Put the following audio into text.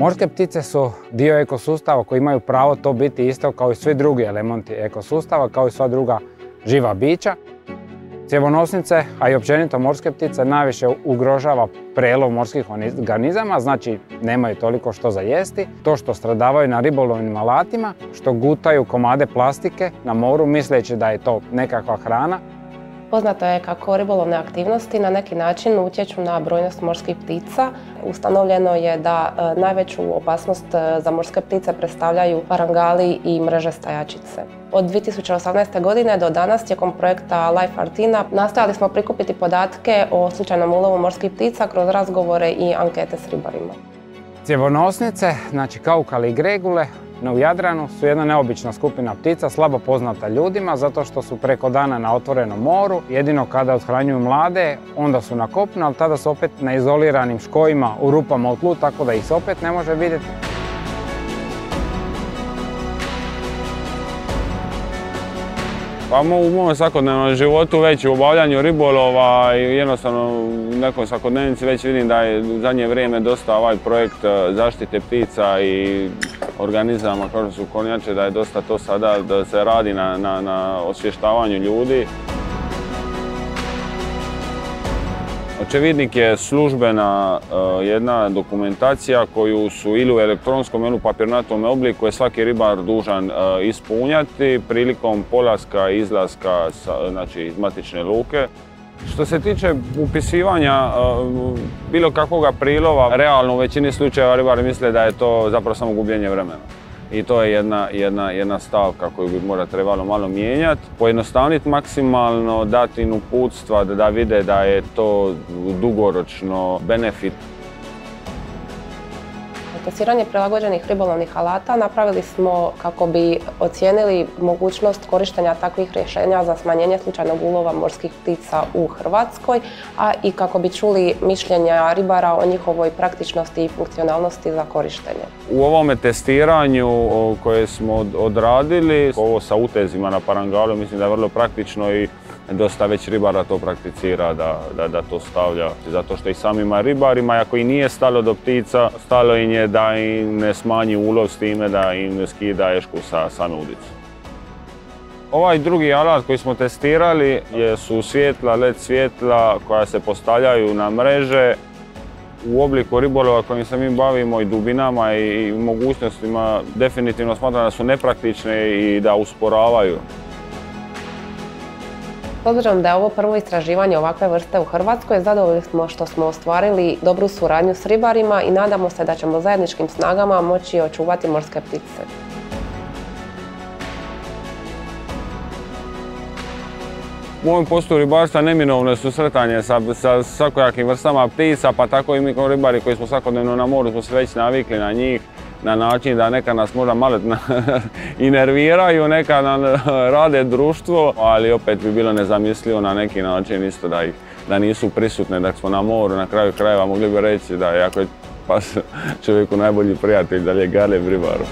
Morske ptice su dio ekosustava koji imaju pravo to biti isto kao i svi drugi elementi ekosustava, kao i sva druga živa bića. Cjevonosnice, a i općenito morske ptice, najviše ugrožava prelov morskih organizama, znači nemaju toliko što za jesti. To što stradavaju na ribolovnim alatima, što gutaju komade plastike na moru misleći da je to nekakva hrana. Poznato je kako ribolovne aktivnosti na neki način utječu na brojnost morskih ptica. Ustanovljeno je da najveću opasnost za morske ptice predstavljaju parangali i mreže stajačice. Od 2018. godine do danas, tijekom projekta Life Artina, nastojali smo prikupiti podatke o slučajnom ulovu morskih ptica kroz razgovore i ankete s ribarima. Cjevonosnice, znači kaukale i gregule, u Jadranu su jedna neobična skupina ptica, slabo poznata ljudima, zato što su preko dana na otvorenom moru. Jedino kada othranjuju mlade, onda su na kopnu, ali tada su opet na izoliranim škojima u rupama u tlu, tako da ih se opet ne može vidjeti. Pa u mom svakodnevnom životu, već u obavljanju ribolova i jednostavno u nekoj svakodnevnici već vidim da je u zadnje vrijeme dosta ovaj projekt zaštite ptica i organizama kao što su kornjače, da je dosta to sada da se radi na osvještavanju ljudi. Očevidnik je službena jedna dokumentacija koju su ili u elektronskom ili u papirnatom obliku je svaki ribar dužan ispunjati prilikom polaska i izlaska iz matične luke. Što se tiče upisivanja bilo kakvog prilova, realno u većini slučajeva ribari misle da je to zapravo samo gubljenje vremena. I to je jedna stavka koju bi možda trebalo malo mijenjati. Pojednostavniti maksimalno, dati im uputstva da vide da je to dugoročno benefit. Testiranje prilagođenih ribolovnih alata napravili smo kako bi ocijenili mogućnost korištenja takvih rješenja za smanjenje slučajnog ulova morskih ptica u Hrvatskoj, a i kako bi čuli mišljenja ribara o njihovoj praktičnosti i funkcionalnosti za korištenje. U ovome testiranju koje smo odradili, ovo sa utezima na parangalu, mislim da je vrlo praktično i dosta već ribara to prakticira da to stavlja. Zato što i samima ribarima, ako i nije stalo do ptica, stalo im je da im ne smanji ulov s time da im ne skida ešku sa same udice. Ovaj drugi alat koji smo testirali su svjetla, LED svjetla koja se postavljaju na mreže. U obliku ribolova kojim se mi bavimo i dubinama i mogućnostima definitivno smatram da su nepraktične i da usporavaju. S obzirom da je ovo prvo istraživanje ovakve vrste u Hrvatskoj, zadovoljni smo što smo ostvarili dobru suradnju s ribarima i nadamo se da ćemo zajedničkim snagama moći očuvati morske ptice. U ovom poslu ribarstva neminovno su sretanje sa svakojakim vrstama ptica, pa tako i mi kao ribari koji smo svakodnevno na moru smo se već navikli na njih, na način da neka nas možda malo i nerviraju, neka nam rade društvo, ali opet bi bilo nezamislivo na neki način isto da nisu prisutne, da smo na moru, na kraju krajeva mogli bi reći da je ako je pas čovjeku najbolji prijatelj, da je galeb ribaru.